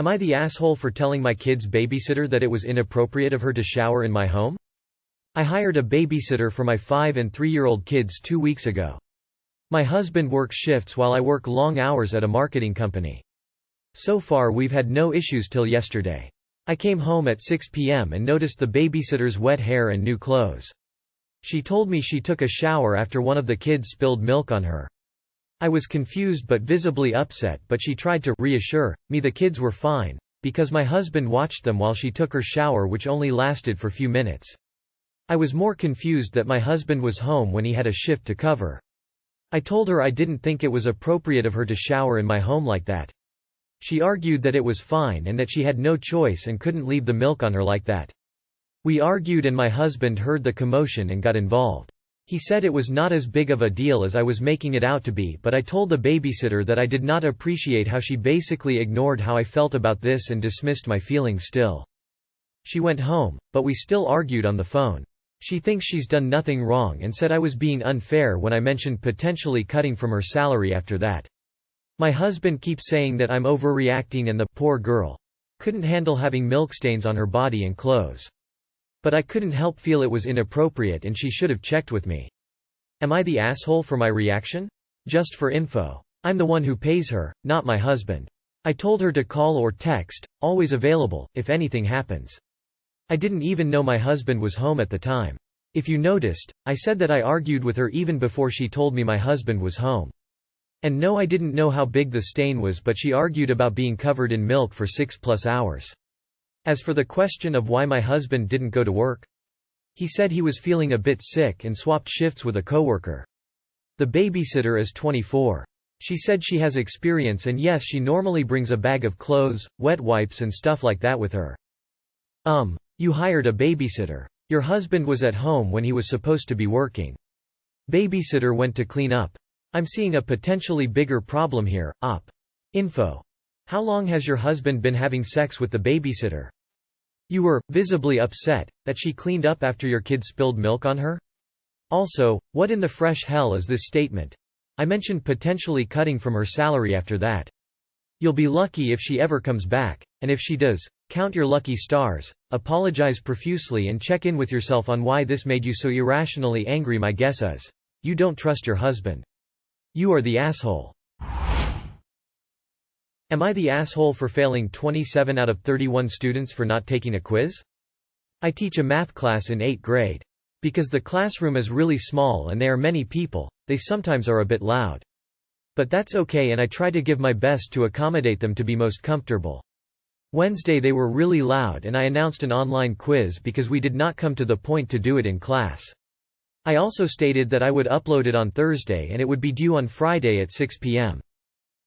Am I the asshole for telling my kid's babysitter that it was inappropriate of her to shower in my home? I hired a babysitter for my 5- and 3-year-old kids 2 weeks ago. My husband works shifts while I work long hours at a marketing company. So far we've had no issues till yesterday. I came home at 6 p.m. and noticed the babysitter's wet hair and new clothes. She told me she took a shower after one of the kids spilled milk on her. I was confused but visibly upset, but she tried to reassure me the kids were fine, because my husband watched them while she took her shower, which only lasted for few minutes. I was more confused that my husband was home when he had a shift to cover. I told her I didn't think it was appropriate of her to shower in my home like that. She argued that it was fine and that she had no choice and couldn't leave the milk on her like that. We argued and my husband heard the commotion and got involved. He said it was not as big of a deal as I was making it out to be, but I told the babysitter that I did not appreciate how she basically ignored how I felt about this and dismissed my feelings still. She went home, but we still argued on the phone. She thinks she's done nothing wrong and said I was being unfair when I mentioned potentially cutting from her salary after that. My husband keeps saying that I'm overreacting and the poor girl couldn't handle having milk stains on her body and clothes. But I couldn't help feel it was inappropriate and she should have checked with me. Am I the asshole for my reaction? Just for info. I'm the one who pays her, not my husband. I told her to call or text, always available, if anything happens. I didn't even know my husband was home at the time. If you noticed, I said that I argued with her even before she told me my husband was home. And no, I didn't know how big the stain was, but she argued about being covered in milk for 6+ hours. As for the question of why my husband didn't go to work, he said he was feeling a bit sick and swapped shifts with a coworker. The babysitter is 24. She said she has experience and yes, she normally brings a bag of clothes, wet wipes and stuff like that with her. You hired a babysitter. Your husband was at home when he was supposed to be working. Babysitter went to clean up. I'm seeing a potentially bigger problem here. Info. How long has your husband been having sex with the babysitter? You were visibly upset that she cleaned up after your kid spilled milk on her? Also, what in the fresh hell is this statement? I mentioned potentially cutting from her salary after that. You'll be lucky if she ever comes back, and if she does, count your lucky stars, apologize profusely and check in with yourself on why this made you so irrationally angry. My guess is, you don't trust your husband. You are the asshole. Am I the asshole for failing 27 out of 31 students for not taking a quiz? I teach a math class in 8th grade. Because the classroom is really small and there are many people, they sometimes are a bit loud. But that's okay and I try to give my best to accommodate them to be most comfortable. Wednesday they were really loud and I announced an online quiz because we did not come to the point to do it in class. I also stated that I would upload it on Thursday and it would be due on Friday at 6 p.m.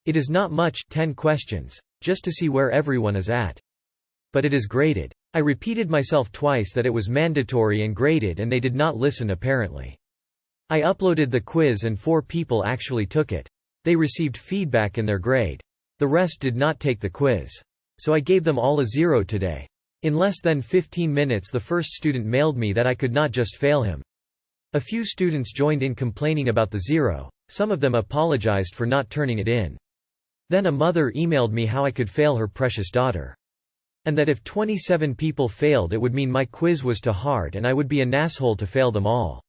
It is not much, 10 questions, just to see where everyone is at. But it is graded. I repeated myself twice that it was mandatory and graded and they did not listen apparently. I uploaded the quiz and 4 people actually took it. They received feedback in their grade. The rest did not take the quiz. So I gave them all a 0 today. In less than 15 minutes the first student mailed me that I could not just fail him. A few students joined in complaining about the 0, some of them apologized for not turning it in. Then a mother emailed me how I could fail her precious daughter. And that if 27 people failed it would mean my quiz was too hard and I would be an asshole to fail them all.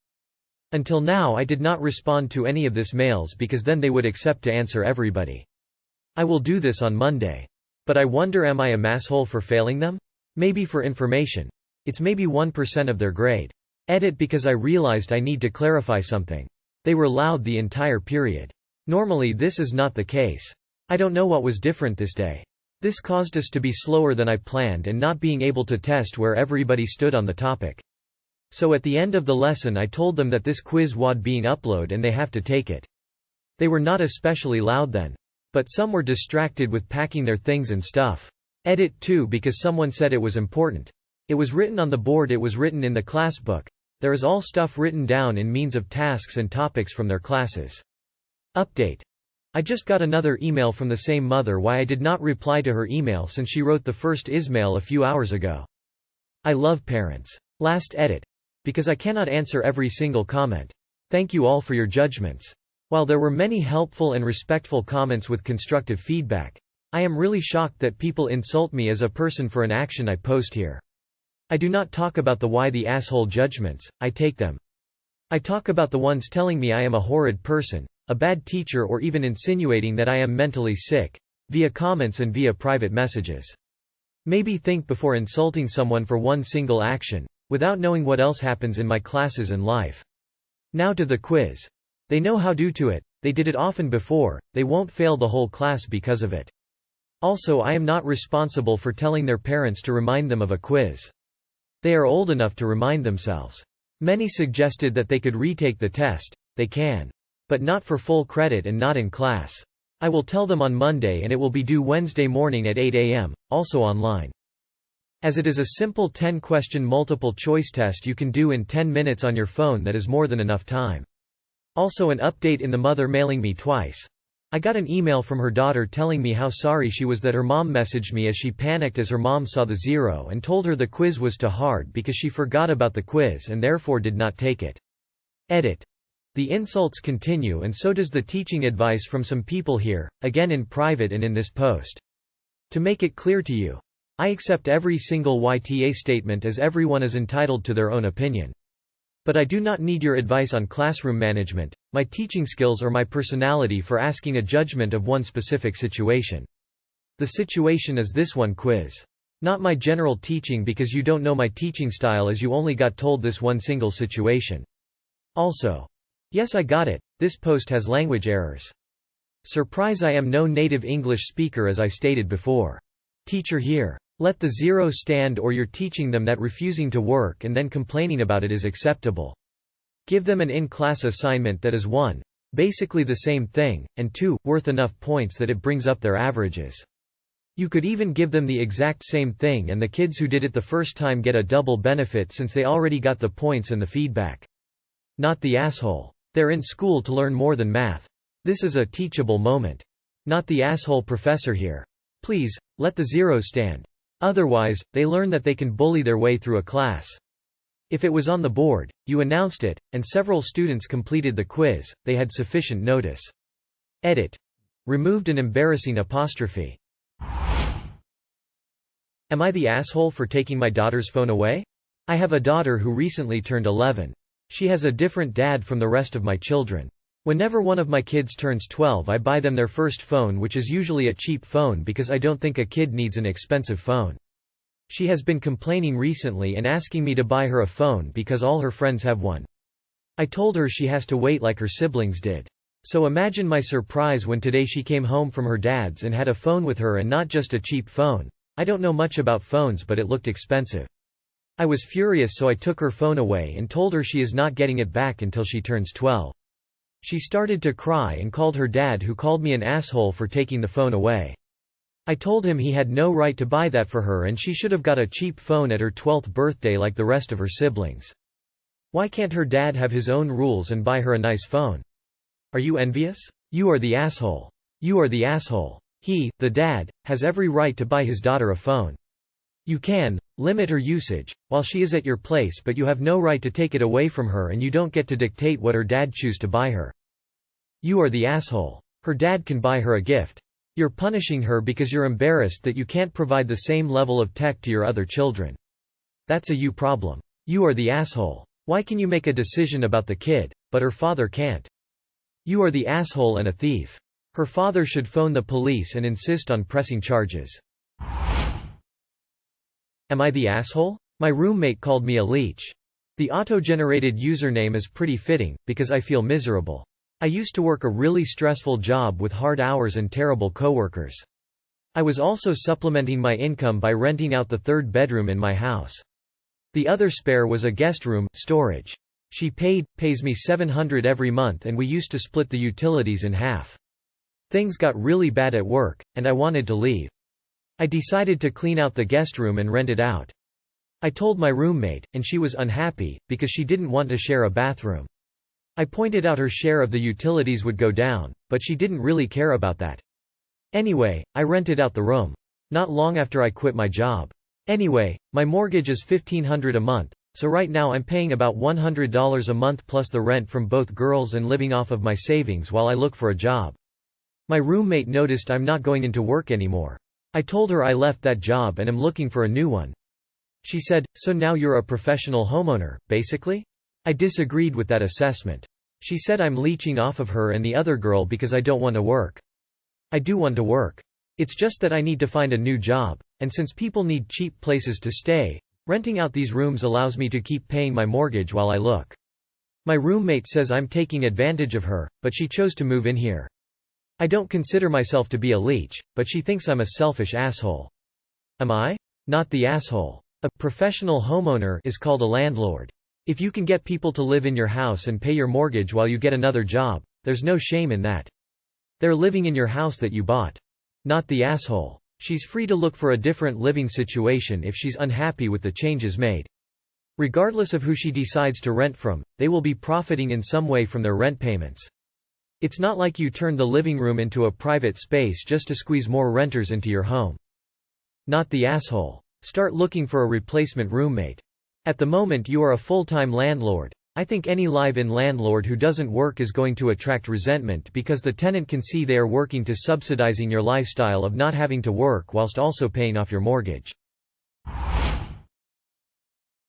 Until now I did not respond to any of this mails because then they would accept to answer everybody. I will do this on Monday. But I wonder, am I a masshole for failing them? Maybe for information. It's maybe 1% of their grade. Edit because I realized I need to clarify something. They were loud the entire period. Normally this is not the case. I don't know what was different this day. This caused us to be slower than I planned and not being able to test where everybody stood on the topic. So at the end of the lesson I told them that this quiz would being uploaded and they have to take it. They were not especially loud then. But some were distracted with packing their things and stuff. Edit 2 because someone said it was important. It was written on the board, it was written in the class book. There is all stuff written down in means of tasks and topics from their classes. Update. I just got another email from the same mother why I did not reply to her email since she wrote the first ismail a few hours ago. I love parents. Last edit. Because I cannot answer every single comment. Thank you all for your judgments. While there were many helpful and respectful comments with constructive feedback, I am really shocked that people insult me as a person for an action I post here. I do not talk about the why the asshole judgments, I take them. I talk about the ones telling me I am a horrid person, a bad teacher, or even insinuating that I am mentally sick, via comments and via private messages. Maybe think before insulting someone for one single action, without knowing what else happens in my classes and life. Now to the quiz. They know how to do it, they did it often before, they won't fail the whole class because of it. Also, I am not responsible for telling their parents to remind them of a quiz. They are old enough to remind themselves. Many suggested that they could retake the test. They can. But not for full credit and not in class. I will tell them on Monday and it will be due Wednesday morning at 8 a.m., also online. As it is a simple 10-question multiple-choice test you can do in 10 minutes on your phone, that is more than enough time. Also, an update in the mother mailing me twice. I got an email from her daughter telling me how sorry she was that her mom messaged me as she panicked as her mom saw the 0 and told her the quiz was too hard because she forgot about the quiz and therefore did not take it. Edit. The insults continue, and so does the teaching advice from some people here, again in private and in this post. To make it clear to you, I accept every single YTA statement as everyone is entitled to their own opinion. But I do not need your advice on classroom management, my teaching skills, or my personality for asking a judgment of one specific situation. The situation is this one quiz. Not my general teaching, because you don't know my teaching style as you only got told this one single situation. Also, yes, I got it, this post has language errors. Surprise, I am no native English speaker as I stated before. Teacher here. Let the 0 stand, or you're teaching them that refusing to work and then complaining about it is acceptable. Give them an in-class assignment that is 1, basically the same thing, and 2, worth enough points that it brings up their averages. You could even give them the exact same thing and the kids who did it the first time get a double benefit since they already got the points and the feedback. Not the asshole. They're in school to learn more than math. This is a teachable moment. Not the asshole professor here. Please, let the 0 stand. Otherwise, they learn that they can bully their way through a class. If it was on the board, you announced it, and several students completed the quiz, they had sufficient notice. Edit. Removed an embarrassing apostrophe. Am I the asshole for taking my daughter's phone away? I have a daughter who recently turned 11. She has a different dad from the rest of my children. Whenever one of my kids turns 12, I buy them their first phone, which is usually a cheap phone because I don't think a kid needs an expensive phone. She has been complaining recently and asking me to buy her a phone because all her friends have one. I told her she has to wait like her siblings did. So imagine my surprise when today she came home from her dad's and had a phone with her, and not just a cheap phone. I don't know much about phones, but it looked expensive. I was furious, so I took her phone away and told her she is not getting it back until she turns 12. She started to cry and called her dad, who called me an asshole for taking the phone away. I told him he had no right to buy that for her and she should have got a cheap phone at her 12th birthday like the rest of her siblings. Why can't her dad have his own rules and buy her a nice phone? Are you envious? You are the asshole. You are the asshole. He, the dad, has every right to buy his daughter a phone. You can limit her usage while she is at your place, but you have no right to take it away from her, and you don't get to dictate what her dad choose to buy her. You are the asshole. Her dad can buy her a gift. You're punishing her because you're embarrassed that you can't provide the same level of tech to your other children. That's a you problem. You are the asshole. Why can you make a decision about the kid, but her father can't? You are the asshole and a thief. Her father should phone the police and insist on pressing charges. Am I the asshole? My roommate called me a leech. The auto-generated username is pretty fitting, because I feel miserable. I used to work a really stressful job with hard hours and terrible coworkers. I was also supplementing my income by renting out the third bedroom in my house. The other spare was a guest room, storage. She pays me $700 every month, and we used to split the utilities in half. Things got really bad at work, and I wanted to leave. I decided to clean out the guest room and rent it out. I told my roommate, and she was unhappy, because she didn't want to share a bathroom. I pointed out her share of the utilities would go down, but she didn't really care about that. Anyway, I rented out the room. Not long after I quit my job. Anyway, my mortgage is $1,500 a month, so right now I'm paying about $100 a month plus the rent from both girls and living off of my savings while I look for a job. My roommate noticed I'm not going into work anymore. I told her I left that job and am looking for a new one. She said, "So now you're a professional homeowner, basically?" I disagreed with that assessment. She said I'm leeching off of her and the other girl because I don't want to work. I do want to work. It's just that I need to find a new job, and since people need cheap places to stay, renting out these rooms allows me to keep paying my mortgage while I look. My roommate says I'm taking advantage of her, but she chose to move in here. I don't consider myself to be a leech, but she thinks I'm a selfish asshole. Am I? Not the asshole. A professional homeowner is called a landlord. If you can get people to live in your house and pay your mortgage while you get another job, there's no shame in that. They're living in your house that you bought. Not the asshole. She's free to look for a different living situation if she's unhappy with the changes made. Regardless of who she decides to rent from, they will be profiting in some way from their rent payments. It's not like you turned the living room into a private space just to squeeze more renters into your home. Not the asshole. Start looking for a replacement roommate. At the moment you are a full-time landlord. I think any live-in landlord who doesn't work is going to attract resentment because the tenant can see they are working to subsidizing your lifestyle of not having to work whilst also paying off your mortgage.